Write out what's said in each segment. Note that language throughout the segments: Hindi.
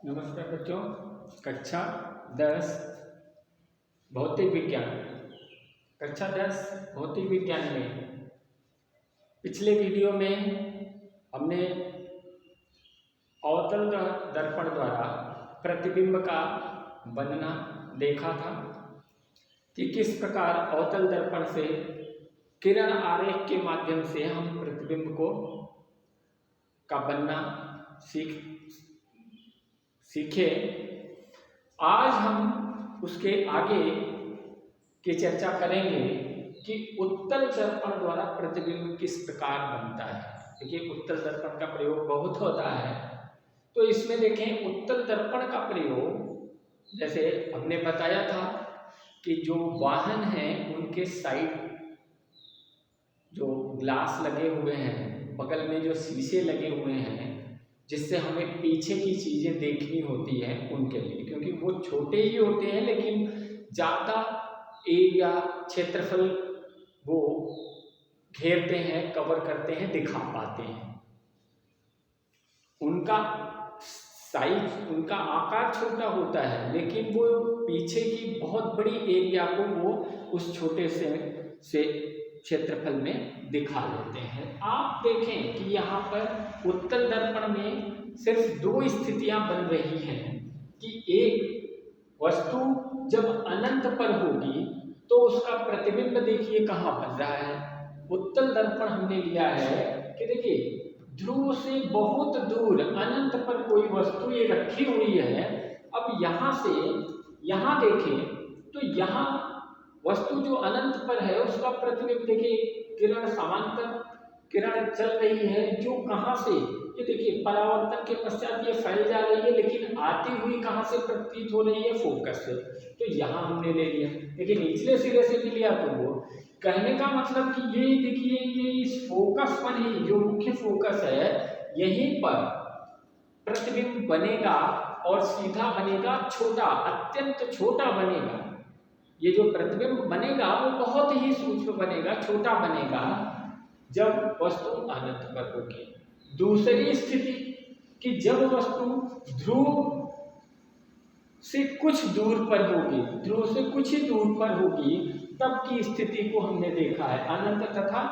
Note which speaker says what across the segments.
Speaker 1: नमस्कार बच्चों। कक्षा 10 भौतिक विज्ञान। कक्षा 10 भौतिक विज्ञान में पिछले वीडियो में हमने अवतल दर्पण द्वारा प्रतिबिंब का बनना देखा था कि किस प्रकार अवतल दर्पण से किरण आरेख के माध्यम से हम प्रतिबिंब का बनना सीखे। आज हम उसके आगे की चर्चा करेंगे कि उत्तल दर्पण द्वारा प्रतिबिंब किस प्रकार बनता है। देखिए, उत्तल दर्पण का प्रयोग बहुत होता है, तो इसमें देखें उत्तल दर्पण का प्रयोग जैसे हमने बताया था कि जो वाहन हैं उनके साइड जो ग्लास लगे हुए हैं, बगल में जो शीशे लगे हुए हैं जिससे हमें पीछे की चीज़ें देखनी होती है उनके लिए, क्योंकि वो छोटे ही होते हैं लेकिन ज़्यादा एरिया क्षेत्रफल वो घेरते हैं, कवर करते हैं, दिखा पाते हैं। उनका साइज, उनका आकार छोटा होता है लेकिन वो पीछे की बहुत बड़ी एरिया को वो उस छोटे से क्षेत्रफल में दिखा लेते हैं। आप देखें कि यहाँ पर उत्तल दर्पण में सिर्फ दो स्थितियां बन रही हैं कि एक वस्तु जब अनंत पर होगी तो उसका प्रतिबिंब देखिए कहाँ बन रहा है। उत्तल दर्पण हमने लिया है कि देखिए ध्रुव से बहुत दूर अनंत पर कोई वस्तु ये रखी हुई है। अब यहाँ से यहाँ देखें तो यहाँ वस्तु जो अनंत पर है उसका प्रतिबिंब देखिए, किरण समांतर किरण चल रही है जो कहाँ से, ये देखिए परावर्तन के पश्चात ये फैल जा रही है लेकिन आती हुई कहाँ से प्रतीत हो रही है, फोकस से। तो यहाँ हमने ले लिया, देखिए निचले सिरे से भी लिया तो वो कहने का मतलब कि ये देखिए ये इस फोकस पर ही, जो मुख्य फोकस है यहीं पर प्रतिबिंब बनेगा और सीधा बनेगा छोटा, अत्यंत छोटा बनेगा। ये जो प्रतिबिंब बनेगा वो बहुत ही सूक्ष्म बनेगा, छोटा बनेगा जब वस्तु अनंत पर होगी। दूसरी स्थिति कि जब वस्तु ध्रुव से कुछ दूर पर होगी, ध्रुव से कुछ ही दूर पर होगी, तब की स्थिति को हमने देखा है। अनंत तथा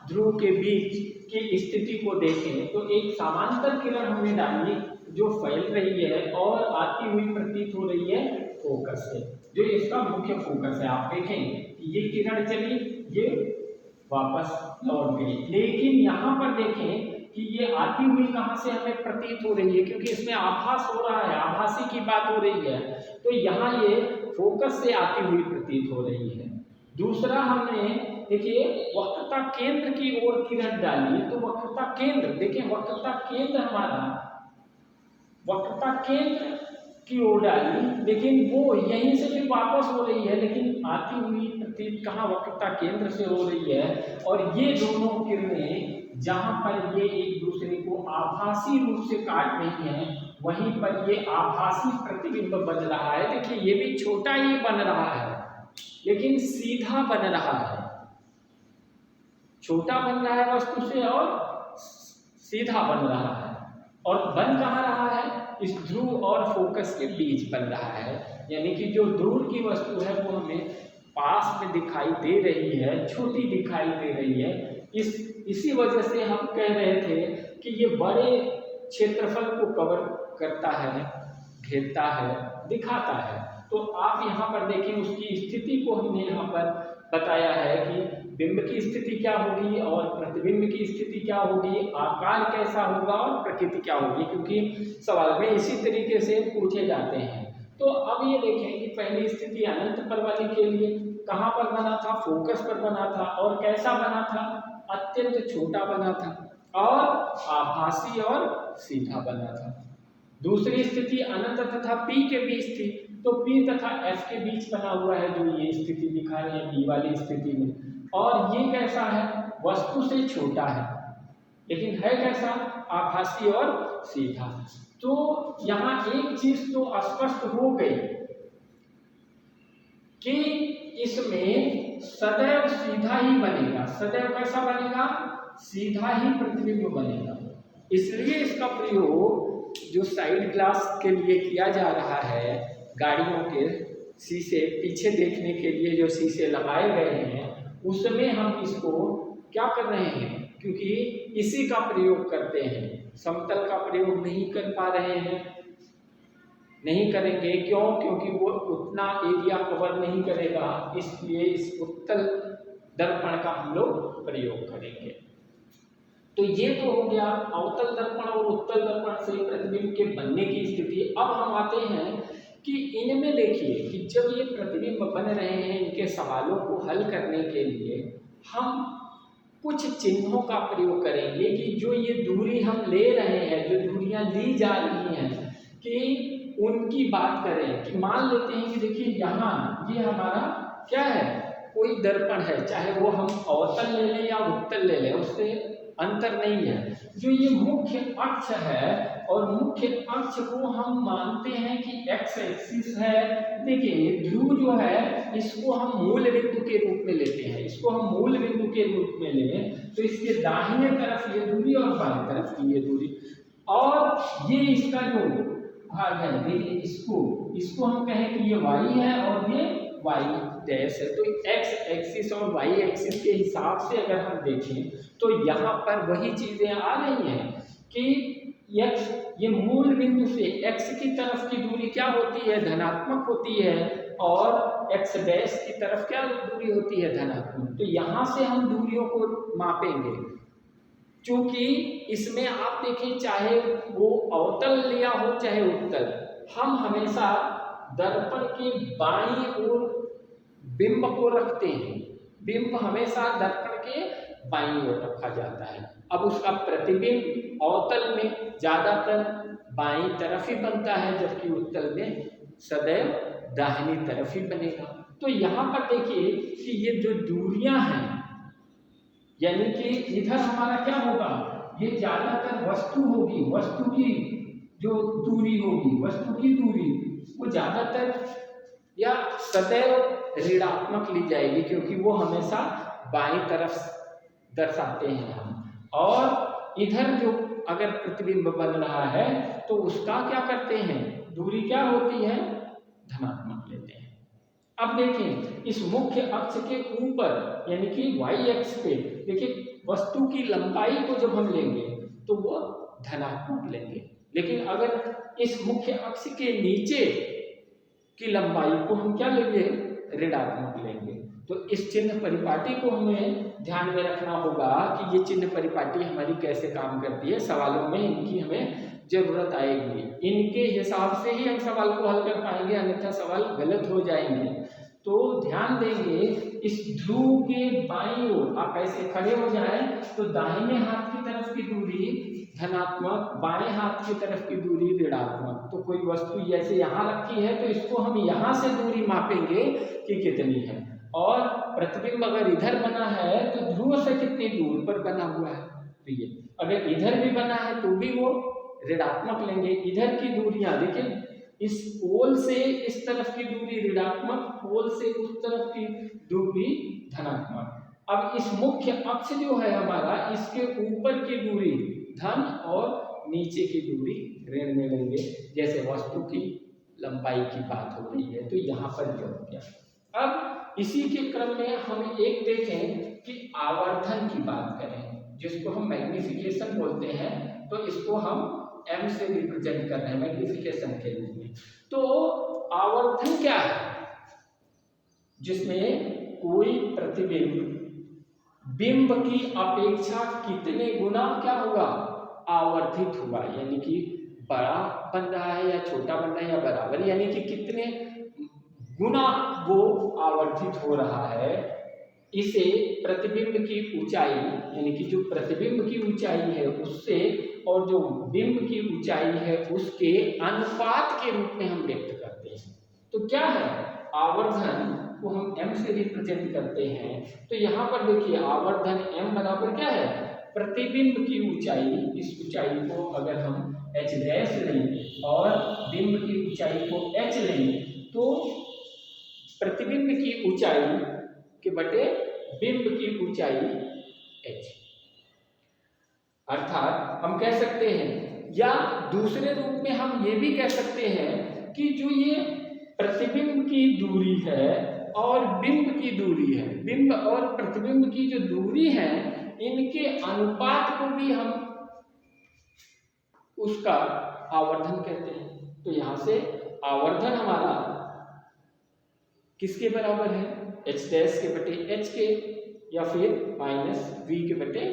Speaker 1: ध्रुव के बीच की स्थिति को देखें तो एक समांतर किरण हमने डाली जो फैल रही है और आती हुई प्रतीत हो रही है फोकस से, जो इसका मुख्य फोकस है। आप देखें ये किरण चली, ये वापस लौट गई, लेकिन यहाँ पर देखें कि ये आती हुई कहाँ से हमें प्रतीत हो रही है, क्योंकि इसमें आभास हो रहा है, आभासी की बात हो रही है, तो यहाँ ये फोकस से आती हुई प्रतीत हो रही है। दूसरा हमने देखिए वक्रता केंद्र की ओर किरण डाली, तो वक्रता केंद्र देखिए, वक्रता केंद्र हमारा वक्रता केंद्र की ओर डाली, लेकिन वो यहीं से फिर वापस हो रही है, लेकिन आती हुई प्रतीत कहाँ, वक्रता केंद्र से हो रही है। और ये दोनों किरणें जहां पर ये एक दूसरे को आभासी रूप से काट रही हैं, वहीं पर ये आभासी प्रतिबिंब बन रहा है। देखिए ये भी छोटा ही बन रहा है लेकिन सीधा बन रहा है, छोटा बन रहा है वस्तु से और सीधा बन रहा है। और बन कहाँ रहा है, इस ध्रुव और फोकस के बीच बन रहा है, यानी कि जो दूर की वस्तु है वो हमें पास में दिखाई दे रही है, छोटी दिखाई दे रही है। इसी वजह से हम कह रहे थे कि ये बड़े क्षेत्रफल को कवर करता है, घेरता है, दिखाता है। तो आप यहाँ पर देखें उसकी स्थिति को हमने यहाँ पर बताया है कि बिंब की स्थिति क्या होगी और प्रतिबिंब की स्थिति क्या होगी, आकार कैसा होगा और प्रकृति क्या होगी, क्योंकि सवाल में इसी तरीके से पूछे जाते हैं। तो अब ये देखें कि पहली स्थिति अनंत पर वाली के लिए कहाँ पर बना था, फोकस पर बना था, और कैसा बना था, अत्यंत छोटा बना था और आभासी और सीधा बना था। दूसरी स्थिति अनंत तथा P के बीच थी, तो P तथा F के बीच बना हुआ है, जो ये स्थिति दिखा रहे हैं P वाली स्थिति में। और ये कैसा है, वस्तु से छोटा है लेकिन है कैसा, आभासी और सीधा। तो यहाँ एक चीज तो स्पष्ट हो गई कि इसमें सदैव सीधा ही बनेगा, सदैव कैसा बनेगा, सीधा ही प्रतिबिंब बनेगा। इसलिए इसका प्रयोग जो साइड ग्लास के लिए किया जा रहा है, गाड़ियों के शीशे पीछे देखने के लिए जो शीशे लगाए गए हैं, उसमें हम इसको क्या कर रहे हैं, क्योंकि इसी का प्रयोग करते हैं, समतल का प्रयोग नहीं कर पा रहे हैं, नहीं करेंगे। क्यों? क्योंकि वो उतना एरिया कवर नहीं करेगा, इसलिए इस उत्तल दर्पण का हम लोग प्रयोग करेंगे। तो ये तो हो गया अवतल दर्पण और उत्तल दर्पण से प्रतिबिंब के बनने की स्थिति। अब हम आते हैं कि इनमें देखिए कि जब ये प्रतिबिंब बन रहे हैं, इनके सवालों को हल करने के लिए हम कुछ चिन्हों का प्रयोग करेंगे कि जो ये दूरी हम ले रहे हैं, जो दूरियां ली जा रही हैं, कि उनकी बात करें। कि मान लेते हैं कि देखिए यहाँ ये हमारा क्या है, कोई दर्पण है, चाहे वो हम अवतल ले लें या उत्तल ले लें, उससे अंतर नहीं है। जो ये मुख्य अक्ष है, और मुख्य अक्ष को हम मानते हैं कि एक्स एक्सिस है। देखिए ध्रुव जो है इसको हम मूल बिंदु के रूप में लेते हैं, इसको हम मूल बिंदु के रूप में लें तो इसके दाहिने तरफ ये दूरी और बाएं तरफ की ये दूरी, और ये इसका जो भाग है, देखिए इसको हम कहें कि ये y है और ये y डैश है। तो x एक्सिस और y एक्सिस के हिसाब से अगर हम देखें तो यहाँ पर वही चीजें आ रही हैं कि x ये मूल बिंदु से x की तरफ की दूरी क्या होती है, धनात्मक होती है, और x डैश की तरफ क्या दूरी होती है, धनात्मक। तो यहाँ से हम दूरियों को मापेंगे, क्योंकि इसमें आप देखें चाहे वो अवतल लिया हो चाहे उत्तल, हम हमेशा दर्पण के बाईं ओर बिंब को रखते हैं। बिंब हमेशा दर्पण के बाईं ओर रखा जाता है। अब उसका प्रतिबिंब अवतल में ज्यादातर बाईं तरफ ही बनता है, जबकि उत्तल में सदैव दाहिनी तरफ ही बनेगा। तो यहाँ पर देखिए कि ये जो दूरियां हैं, यानी कि इधर हमारा क्या होगा, ये ज्यादातर वस्तु होगी, वस्तु की जो दूरी होगी, वस्तु की दूरी वो ज्यादातर या सदैव ऋणात्मक ली जाएगी, क्योंकि वो हमेशा बाईं तरफ दर्शाते हैं हम। और इधर जो अगर प्रतिबिंब बन रहा है तो उसका क्या करते हैं, दूरी क्या होती है, धनात्मक लेते हैं। अब देखें इस मुख्य अक्ष के ऊपर यानी कि y अक्ष पे देखिए वस्तु की लंबाई को जब हम लेंगे तो वो धनात्मक लेंगे, लेकिन अगर इस मुख्य अक्ष के नीचे की लंबाई को हम क्या लेंगे, ऋणात्मक लेंगे। तो इस चिन्ह परिपाटी को हमें ध्यान में रखना होगा कि ये चिन्ह परिपाटी हमारी कैसे काम करती है। सवालों में इनकी हमें जरूरत आएगी, इनके हिसाब से ही हम सवाल को हल कर पाएंगे, अन्यथा सवाल गलत हो जाएंगे। तो ध्यान देंगे इस ध्रुव के बाईं ओर आप ऐसे खड़े हो जाएं तो दाहिने हाथ की तरफ की दूरी धनात्मक, बाएं हाथ की तरफ की दूरी ऋणात्मक। तो कोई वस्तु जैसे यहाँ रखी है तो इसको हम यहाँ से दूरी मापेंगे कि कितनी है, और प्रतिबिंब अगर इधर बना है तो ध्रुव से कितनी दूर पर बना हुआ है। तो ये अगर इधर भी बना है तो भी वो ऋणात्मक लेंगे। इधर की दूरियां देखिए, इस पोल से इस तरफ की दूरी ऋणात्मक, पोल से उस तरफ की दूरी धनात्मक। अब इस मुख्य अक्ष जो है हमारा, इसके ऊपर की दूरी धन और नीचे की दूरी ऋण में लेंगे, जैसे वस्तु की लंबाई की बात हो रही है। तो यहाँ पर यह हो गया। अब इसी के क्रम में हम एक देखें कि आवर्धन की बात करें, जिसको हम मैग्निफिकेशन बोलते हैं। तो इसको हम m से रिप्रेजेंट कर रहे हैं मैग्निफिकेशन के रूप में। तो आवर्धन क्या है, जिसमें कोई प्रतिबिंब बिंब की अपेक्षा कितने गुना क्या हुआ, आवर्धित हुआ, यानी कि बड़ा बन रहा है या छोटा बन रहा है या बराबर, यानी कि कितने गुना वो आवर्धित हो रहा है। इसे प्रतिबिंब की ऊंचाई यानी कि जो प्रतिबिंब की ऊंचाई है उससे और जो बिंब की ऊंचाई है उसके अनुपात के रूप में हम व्यक्त करते हैं। तो क्या है, आवर्धन को हम m से रिप्रेजेंट करते हैं। तो यहाँ पर देखिए आवर्धन m बराबर क्या है, प्रतिबिंब की ऊंचाई, इस ऊंचाई को अगर हम h डैश लें और बिंब की ऊंचाई को h लें तो प्रतिबिंब की ऊंचाई के बटे बिंब की ऊंचाई h। अर्थात हम कह सकते हैं या दूसरे रूप में हम ये भी कह सकते हैं कि जो ये प्रतिबिंब की दूरी है और बिंब की दूरी है, बिंब और प्रतिबिंब की जो दूरी है, इनके अनुपात को भी हम उसका आवर्धन कहते हैं। तो यहां से आवर्धन हमारा किसके बराबर है? h डैश के बटे h के या फिर माइनस v के बटे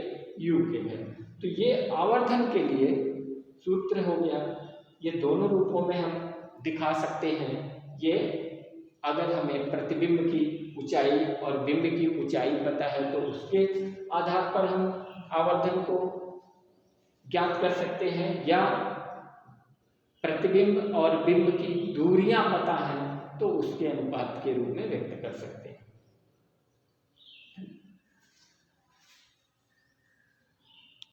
Speaker 1: u के है। तो ये आवर्धन के लिए सूत्र हो गया। ये दोनों रूपों में हम दिखा सकते हैं। ये अगर हमें प्रतिबिंब की ऊंचाई और बिंब की ऊंचाई पता है तो उसके आधार पर हम आवर्धन को ज्ञात कर सकते हैं, या प्रतिबिंब और बिंब की दूरियां पता है तो उसके अनुपात के रूप में व्यक्त कर सकते हैं।